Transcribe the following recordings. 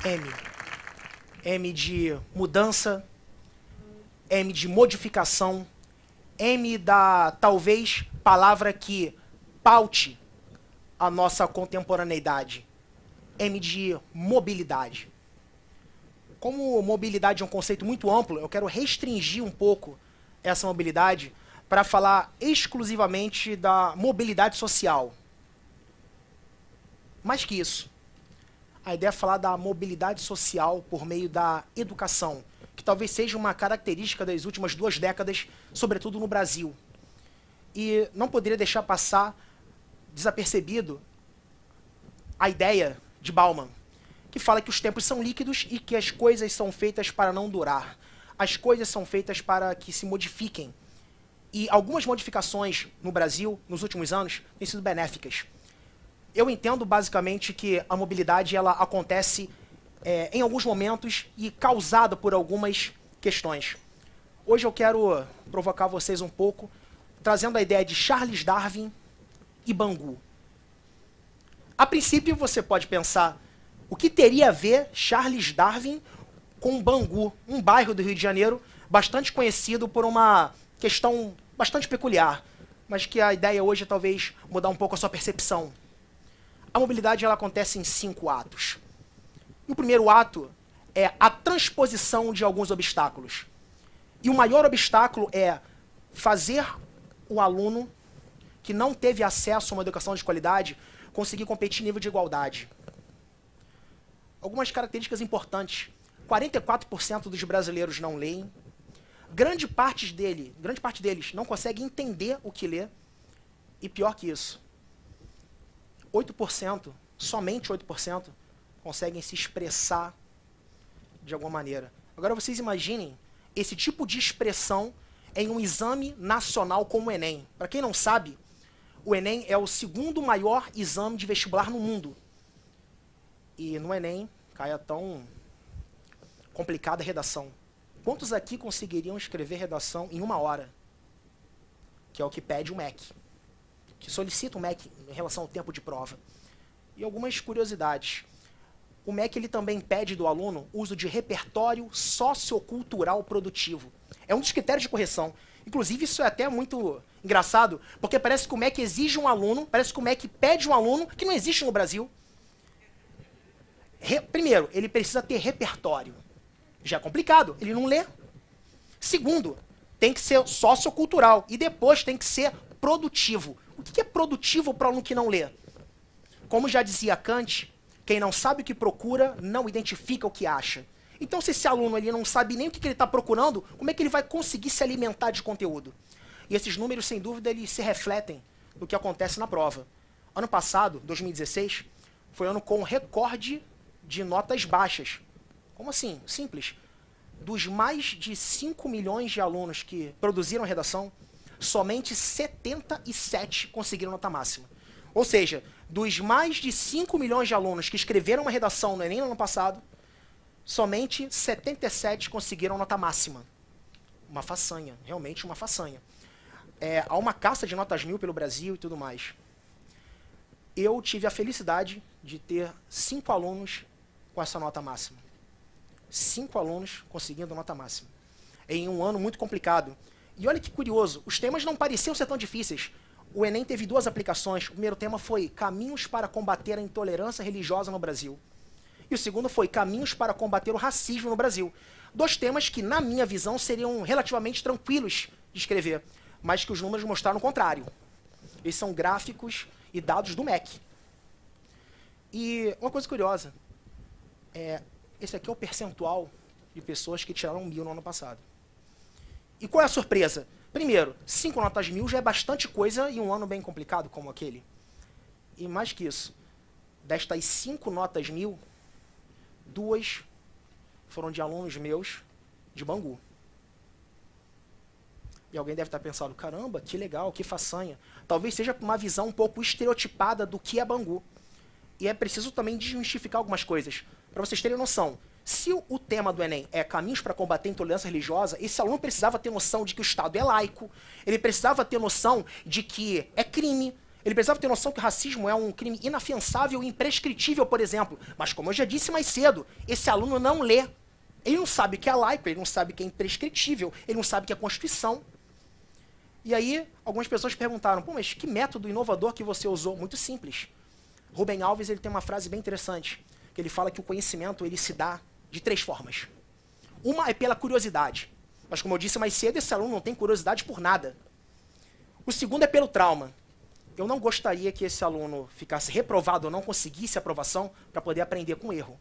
M. M de mudança, M de modificação, M da, talvez, palavra que paute a nossa contemporaneidade. M de mobilidade. Como mobilidade é um conceito muito amplo, eu quero restringir um pouco essa mobilidade para falar exclusivamente da mobilidade social. Mais que isso, a ideia é falar da mobilidade social por meio da educação, que talvez seja uma característica das últimas 2 décadas, sobretudo no Brasil. E não poderia deixar passar desapercebido a ideia de Bauman, que fala que os tempos são líquidos e que as coisas são feitas para não durar. As coisas são feitas para que se modifiquem. E algumas modificações no Brasil, nos últimos anos, têm sido benéficas. Eu entendo basicamente que a mobilidade ela acontece em alguns momentos e causada por algumas questões. Hoje eu quero provocar vocês um pouco, trazendo a ideia de Charles Darwin e Bangu. A princípio você pode pensar, o que teria a ver Charles Darwin com Bangu, um bairro do Rio de Janeiro bastante conhecido por uma questão bastante peculiar, mas que a ideia hoje é talvez mudar um pouco a sua percepção. A mobilidade ela acontece em 5 atos. E o primeiro ato é a transposição de alguns obstáculos. E o maior obstáculo é fazer o aluno que não teve acesso a uma educação de qualidade conseguir competir em nível de igualdade. Algumas características importantes. 44% dos brasileiros não leem. Grande parte deles não consegue entender o que lê. E pior que isso, 8%, somente 8%, conseguem se expressar de alguma maneira. Agora vocês imaginem esse tipo de expressão em um exame nacional como o Enem. Para quem não sabe, o Enem é o 2º maior exame de vestibular no mundo. E no Enem cai a tão complicada redação. Quantos aqui conseguiriam escrever redação em 1 hora? Que é o que pede o MEC. Que solicita o MEC em relação ao tempo de prova. E algumas curiosidades. O MEC ele também pede do aluno o uso de repertório sociocultural produtivo. É um dos critérios de correção. Inclusive, isso é até muito engraçado, porque parece que o MEC exige um aluno, parece que o MEC pede um aluno que não existe no Brasil. Primeiro, ele precisa ter repertório. Já é complicado, ele não lê. Segundo, tem que ser sociocultural. E depois tem que ser produtivo. O que é produtivo para o aluno que não lê? Como já dizia Kant, quem não sabe o que procura, não identifica o que acha. Então, se esse aluno ele não sabe nem o que ele está procurando, como é que ele vai conseguir se alimentar de conteúdo? E esses números, sem dúvida, eles se refletem no que acontece na prova. Ano passado, 2016, foi ano com recorde de notas baixas. Como assim? Simples. Dos mais de 5 milhões de alunos que produziram redação, somente 77 conseguiram nota máxima. Ou seja, dos mais de 5 milhões de alunos que escreveram uma redação no Enem no ano passado, somente 77 conseguiram nota máxima. Uma façanha, realmente uma façanha. Há uma caça de notas 1000 pelo Brasil e tudo mais. Eu tive a felicidade de ter 5 alunos com essa nota máxima. 5 alunos conseguindo nota máxima. Em um ano muito complicado. E olha que curioso, os temas não pareciam ser tão difíceis. O Enem teve 2 aplicações. O primeiro tema foi Caminhos para combater a intolerância religiosa no Brasil. E o segundo foi Caminhos para combater o racismo no Brasil. 2 temas que, na minha visão, seriam relativamente tranquilos de escrever, mas que os números mostraram o contrário. Eles são gráficos e dados do MEC. E uma coisa curiosa, esse aqui é o percentual de pessoas que tiraram 1000 no ano passado. E qual é a surpresa? Primeiro, 5 notas 1000 já é bastante coisa em um ano bem complicado como aquele. E mais que isso, destas 5 notas 1000, 2 foram de alunos meus de Bangu. E alguém deve estar pensando, caramba, que legal, que façanha. Talvez seja uma visão um pouco estereotipada do que é Bangu. E é preciso também desmistificar algumas coisas. Para vocês terem noção, se o tema do Enem é Caminhos para combater a intolerância religiosa, esse aluno precisava ter noção de que o Estado é laico, ele precisava ter noção de que é crime Ele precisava ter noção que o racismo é um crime inafiançável e imprescritível, por exemplo. Mas, como eu já disse mais cedo, esse aluno não lê. Ele não sabe o que é laico, ele não sabe o que é imprescritível, ele não sabe o que é Constituição. E aí, algumas pessoas perguntaram, pô, mas que método inovador que você usou? Muito simples. Rubem Alves ele tem uma frase bem interessante, que ele fala que o conhecimento ele se dá de 3 formas. Uma é pela curiosidade. Mas, como eu disse mais cedo, esse aluno não tem curiosidade por nada. O segundo é pelo trauma. Eu não gostaria que esse aluno ficasse reprovado ou não conseguisse aprovação para poder aprender com erro.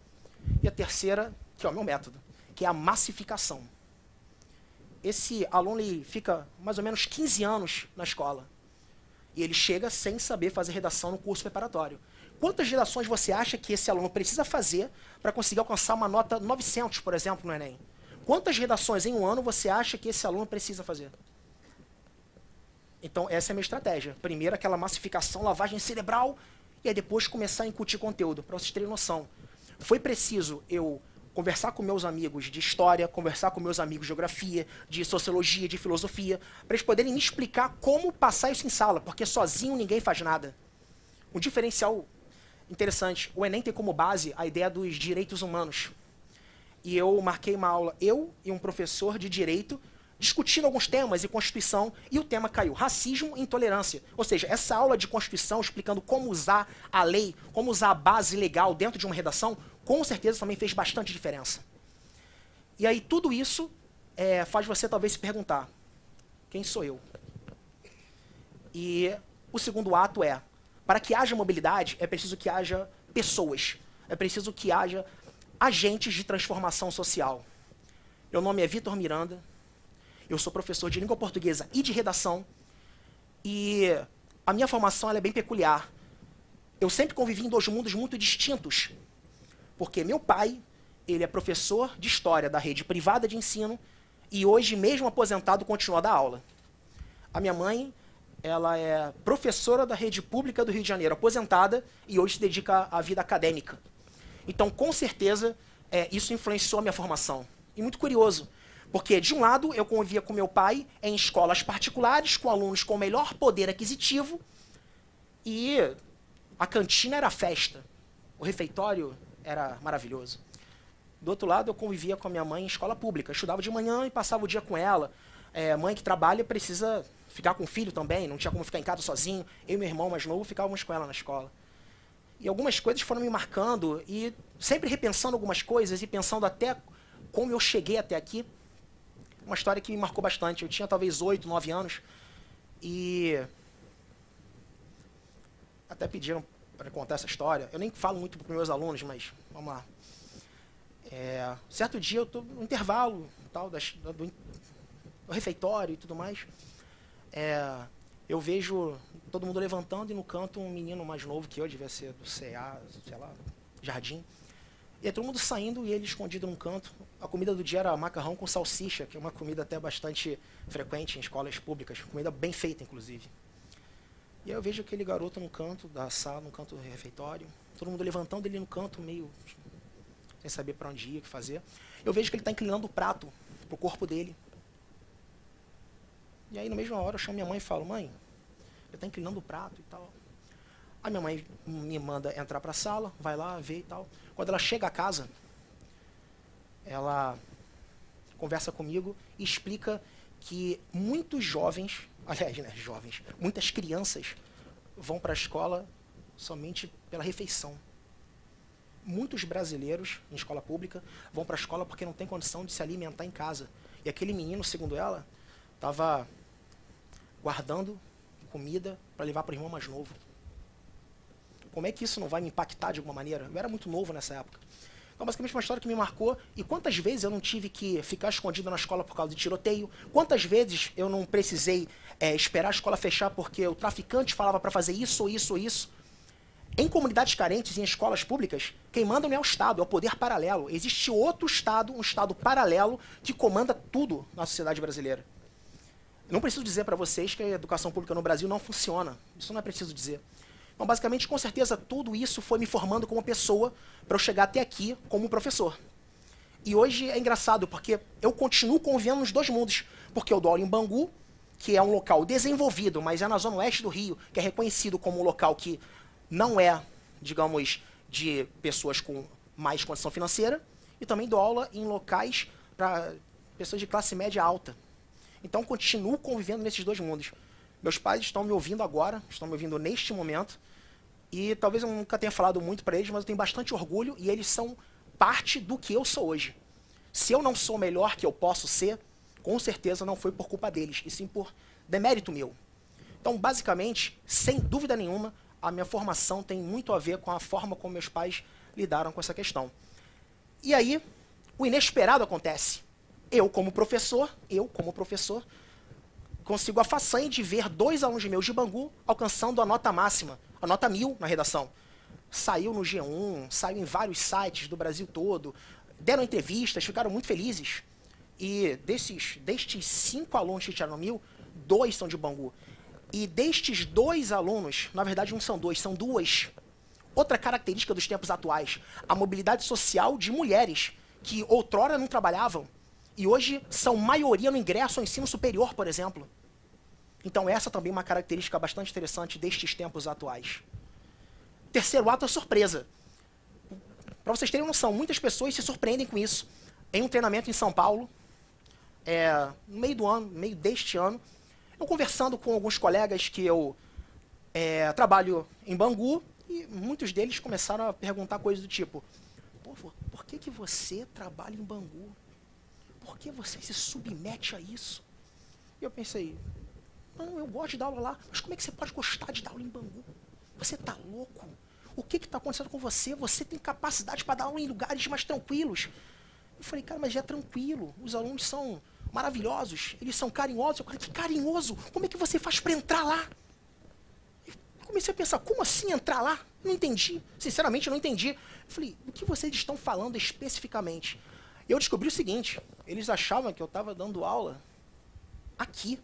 E a terceira, que é o meu método, que é a massificação. Esse aluno ele fica mais ou menos 15 anos na escola. E ele chega sem saber fazer redação no curso preparatório. Quantas redações você acha que esse aluno precisa fazer para conseguir alcançar uma nota 900, por exemplo, no Enem? Quantas redações em um ano você acha que esse aluno precisa fazer? Então, essa é a minha estratégia. Primeiro, aquela massificação, lavagem cerebral, e aí depois começar a incutir conteúdo, para vocês terem noção. Foi preciso eu conversar com meus amigos de história, conversar com meus amigos de geografia, de sociologia, de filosofia, para eles poderem me explicar como passar isso em sala, porque sozinho ninguém faz nada. Um diferencial interessante, o Enem tem como base a ideia dos direitos humanos. E eu marquei uma aula, eu e um professor de direito, discutindo alguns temas e Constituição, e o tema caiu, racismo e intolerância. Ou seja, essa aula de Constituição explicando como usar a lei, como usar a base legal dentro de uma redação, com certeza também fez bastante diferença. E aí tudo isso faz você talvez se perguntar, quem sou eu? E o segundo ato é, para que haja mobilidade, é preciso que haja pessoas, é preciso que haja agentes de transformação social. Meu nome é Vitor Miranda, eu sou professor de língua portuguesa e de redação, e a minha formação ela é bem peculiar. Eu sempre convivi em 2 mundos muito distintos, porque meu pai, ele é professor de história da rede privada de ensino, e hoje, mesmo aposentado, continua a dar aula. A minha mãe, ela é professora da rede pública do Rio de Janeiro, aposentada, e hoje se dedica à vida acadêmica. Então, com certeza, isso influenciou a minha formação. E muito curioso, porque, de um lado, eu convivia com meu pai em escolas particulares, com alunos com melhor poder aquisitivo, e a cantina era festa, o refeitório era maravilhoso. Do outro lado, eu convivia com a minha mãe em escola pública, eu estudava de manhã e passava o dia com ela. Mãe que trabalha precisa ficar com o filho também, não tinha como ficar em casa sozinho, eu e meu irmão mais novo ficávamos com ela na escola. E algumas coisas foram me marcando, e sempre repensando algumas coisas e pensando até como eu cheguei até aqui. Uma história que me marcou bastante. Eu tinha talvez 8, 9 anos, e até pediram para contar essa história. Eu nem falo muito para os meus alunos, mas vamos lá. Certo dia eu estou no intervalo tal, do refeitório e tudo mais. Eu vejo todo mundo levantando e no canto um menino mais novo que eu, devia ser do CA, sei lá, jardim. E aí todo mundo saindo e ele escondido num canto. A comida do dia era macarrão com salsicha, que é uma comida até bastante frequente em escolas públicas. Comida bem feita, inclusive. E aí eu vejo aquele garoto no canto da sala, no canto do refeitório. Todo mundo levantando ele no canto, meio sem saber para onde ir, o que fazer. Eu vejo que ele está inclinando o prato pro corpo dele. E aí, na mesma hora, eu chamo minha mãe e falo, mãe, ele está inclinando o prato e tal. Aí minha mãe me manda entrar para a sala, vai lá, vê e tal. Quando ela chega a casa, ela conversa comigo e explica que muitos jovens, aliás, né, muitas crianças vão para a escola somente pela refeição. Muitos brasileiros, em escola pública, vão para a escola porque não tem condição de se alimentar em casa. E aquele menino, segundo ela, estava guardando comida para levar para o irmão mais novo. Como é que isso não vai me impactar de alguma maneira? Eu era muito novo nessa época. Então, basicamente, uma história que me marcou. E quantas vezes eu não tive que ficar escondido na escola por causa de tiroteio? Quantas vezes eu não precisei esperar a escola fechar porque o traficante falava para fazer isso ou isso ou isso? Em comunidades carentes e em escolas públicas, quem manda não é o Estado, é o poder paralelo. Existe outro Estado, um Estado paralelo, que comanda tudo na sociedade brasileira. Não preciso dizer para vocês que a educação pública no Brasil não funciona. Isso não é preciso dizer. Então, basicamente, com certeza, tudo isso foi me formando como pessoa para eu chegar até aqui como professor. E hoje é engraçado, porque eu continuo convivendo nos 2 mundos. Porque eu dou aula em Bangu que é um local desenvolvido, mas é na zona oeste do Rio, que é reconhecido como um local que não é, digamos, de pessoas com mais condição financeira, e também dou aula em locais para pessoas de classe média alta. Então, continuo convivendo nesses dois mundos. Meus pais estão me ouvindo agora, estão me ouvindo neste momento, e talvez eu nunca tenha falado muito para eles, mas eu tenho bastante orgulho, e eles são parte do que eu sou hoje. Se eu não sou o melhor que eu posso ser, com certeza não foi por culpa deles, e sim por demérito meu. Então, basicamente, sem dúvida nenhuma, a minha formação tem muito a ver com a forma como meus pais lidaram com essa questão. E aí, o inesperado acontece. Eu, como professor, consigo a façanha de ver 2 alunos meus de Bangu alcançando a nota máxima, a nota 1000 na redação. Saiu no G1, saiu em vários sites do Brasil todo, deram entrevistas, ficaram muito felizes. E destes 5 alunos que tiraram 1000, 2 são de Bangu. E destes 2 alunos, na verdade não são 2, são 2. Outra característica dos tempos atuais, a mobilidade social de mulheres que outrora não trabalhavam e hoje são maioria no ingresso ao ensino superior, por exemplo. Então essa também é uma característica bastante interessante destes tempos atuais. Terceiro ato é surpresa. Para vocês terem noção, muitas pessoas se surpreendem com isso. Em um treinamento em São Paulo, no meio do ano, no meio deste ano, eu conversando com alguns colegas que eu trabalho em Bangu, e muitos deles começaram a perguntar coisas do tipo: por que você trabalha em Bangu? Por que você se submete a isso? E eu pensei, não, eu gosto de dar aula lá, mas como é que você pode gostar de dar aula em Bangu? Você tá louco? O que está acontecendo com você? Você tem capacidade para dar aula em lugares mais tranquilos. Eu falei, cara, mas já é tranquilo, os alunos são maravilhosos, eles são carinhosos. Eu falei, que carinhoso? Como é que você faz para entrar lá? Comecei a pensar, como assim entrar lá? Não entendi. Sinceramente, eu não entendi. Eu falei, o que vocês estão falando especificamente? E eu descobri o seguinte, eles achavam que eu estava dando aula aqui.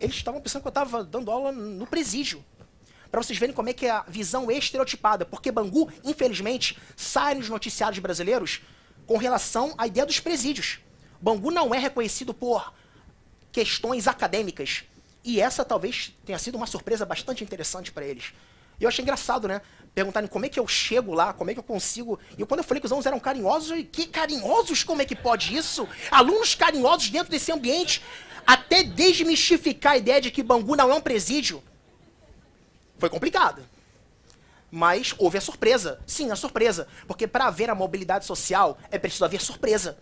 Eles estavam pensando que eu estava dando aula no presídio. Para vocês verem como é que é a visão estereotipada. Porque Bangu, infelizmente, sai nos noticiários brasileiros com relação à ideia dos presídios. Bangu não é reconhecido por questões acadêmicas. E essa talvez tenha sido uma surpresa bastante interessante para eles. E eu achei engraçado, né? Perguntarem como é que eu chego lá, como é que eu consigo... E quando eu falei que os alunos eram carinhosos, eu falei, que carinhosos? Como é que pode isso? Alunos carinhosos dentro desse ambiente, até desmistificar a ideia de que Bangu não é um presídio. Foi complicado. Mas houve a surpresa. Sim, a surpresa. Porque para haver a mobilidade social, é preciso haver surpresa.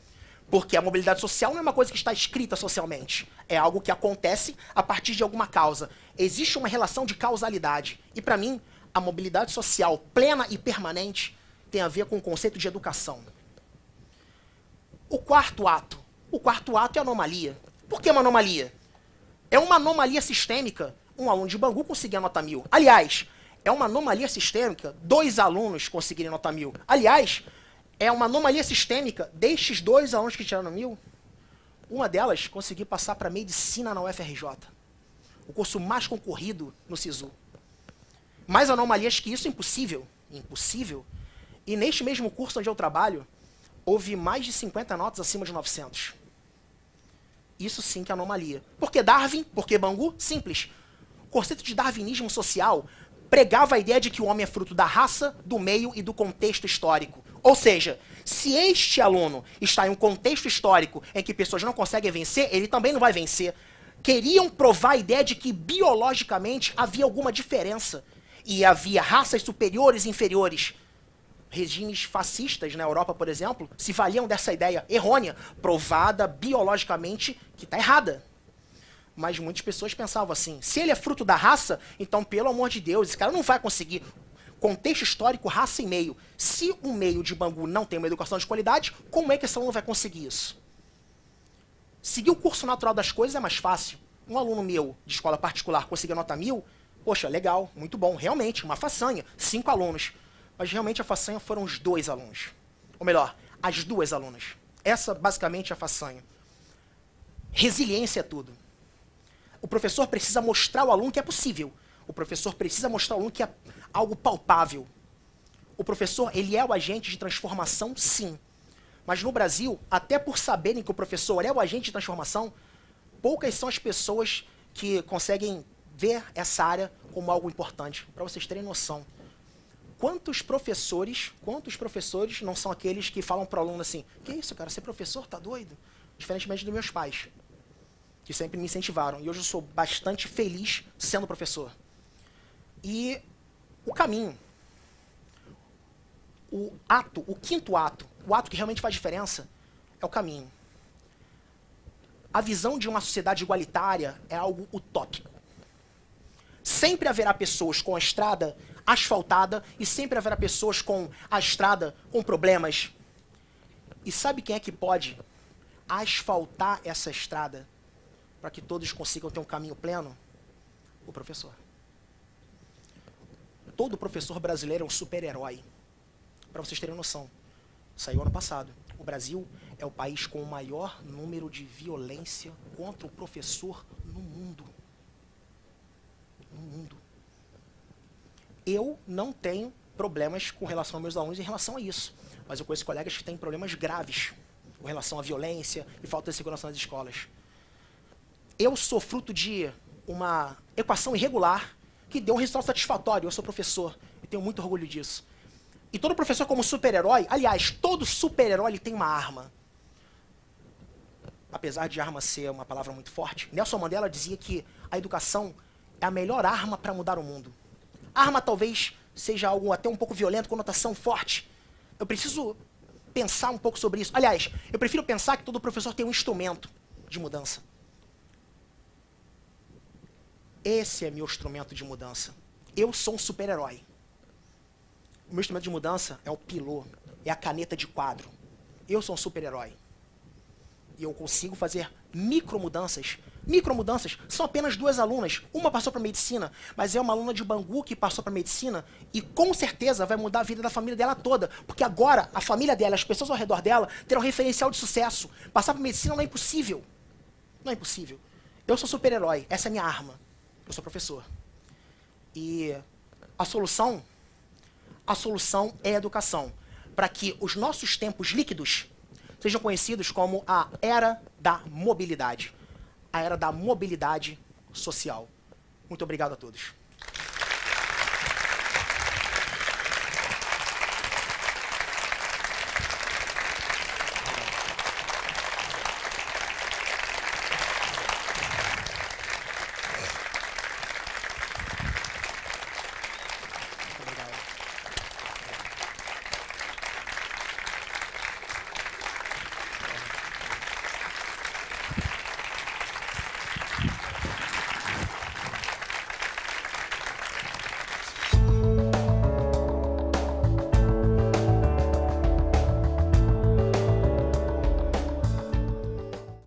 Porque a mobilidade social não é uma coisa que está escrita socialmente. É algo que acontece a partir de alguma causa. Existe uma relação de causalidade. E para mim, a mobilidade social plena e permanente tem a ver com o conceito de educação. O quarto ato. O quarto ato é anomalia. Por que uma anomalia? É uma anomalia sistêmica. Um aluno de Bangu conseguir a nota 1000. Aliás, é uma anomalia sistêmica 2 alunos conseguirem nota 1000. Aliás, é uma anomalia sistêmica destes 2 alunos que tiraram 1000. Uma delas conseguiu passar para medicina na UFRJ. O curso mais concorrido no SISU. Mais anomalias que isso, impossível. Impossível. E neste mesmo curso onde eu trabalho, houve mais de 50 notas acima de 900. Isso sim que é anomalia. Por que Darwin? Por que Bangu? Simples. O conceito de darwinismo social pregava a ideia de que o homem é fruto da raça, do meio e do contexto histórico. Ou seja, se este aluno está em um contexto histórico em que pessoas não conseguem vencer, ele também não vai vencer. Queriam provar a ideia de que biologicamente havia alguma diferença. E havia raças superiores e inferiores. Regimes fascistas na Europa, por exemplo, se valiam dessa ideia errônea, provada biologicamente que está errada. Mas muitas pessoas pensavam assim, se ele é fruto da raça, então, pelo amor de Deus, esse cara não vai conseguir. Contexto histórico, raça e meio. Se o meio de Bangu não tem uma educação de qualidade, como é que esse aluno vai conseguir isso? Seguir o curso natural das coisas é mais fácil. Um aluno meu de escola particular conseguir nota 1000, poxa, legal, muito bom, realmente, uma façanha, 5 alunos. Mas realmente a façanha foram os 2 alunos. Ou melhor, as 2 alunas. Essa basicamente é a façanha. Resiliência é tudo. O professor precisa mostrar ao aluno que é possível. O professor precisa mostrar ao aluno que é algo palpável. O professor, ele é o agente de transformação, sim. Mas no Brasil, até por saberem que o professor é o agente de transformação, poucas são as pessoas que conseguem ver essa área como algo importante. Para vocês terem noção, quantos professores não são aqueles que falam para o aluno assim, que isso, cara, ser professor, tá doido? Diferentemente dos meus pais, que sempre me incentivaram. E hoje eu sou bastante feliz sendo professor. E o caminho, o ato, o quinto ato, o ato que realmente faz diferença, é o caminho. A visão de uma sociedade igualitária é algo utópico. Sempre haverá pessoas com a estrada asfaltada e sempre haverá pessoas com a estrada com problemas. E sabe quem é que pode asfaltar essa estrada para que todos consigam ter um caminho pleno? O professor. Todo professor brasileiro é um super-herói. Para vocês terem noção. Saiu ano passado. O Brasil é o país com o maior número de violência contra o professor no mundo. No mundo. Eu não tenho problemas com relação aos meus alunos em relação a isso. Mas eu conheço colegas que têm problemas graves com relação à violência e falta de segurança nas escolas. Eu sou fruto de uma equação irregular que deu um resultado satisfatório. Eu sou professor e tenho muito orgulho disso. E todo professor como super-herói, aliás, todo super-herói tem uma arma. Apesar de arma ser uma palavra muito forte, Nelson Mandela dizia que a educação é a melhor arma para mudar o mundo. A arma talvez seja algo até um pouco violento, conotação forte. Eu preciso pensar um pouco sobre isso. Aliás, eu prefiro pensar que todo professor tem um instrumento de mudança. Esse é meu instrumento de mudança. Eu sou um super-herói. O meu instrumento de mudança é o pilô, é a caneta de quadro. Eu sou um super-herói. E eu consigo fazer micromudanças. Micromudanças são apenas 2 alunas. Uma passou para medicina, mas é uma aluna de Bangu que passou para medicina e com certeza vai mudar a vida da família dela toda. Porque agora a família dela, as pessoas ao redor dela, terão um referencial de sucesso. Passar para medicina não é impossível. Não é impossível. Eu sou super-herói. Essa é a minha arma. Eu sou professor. E a solução é a educação. Para que os nossos tempos líquidos sejam conhecidos como a era da mobilidade. A era da mobilidade social. Muito obrigado a todos.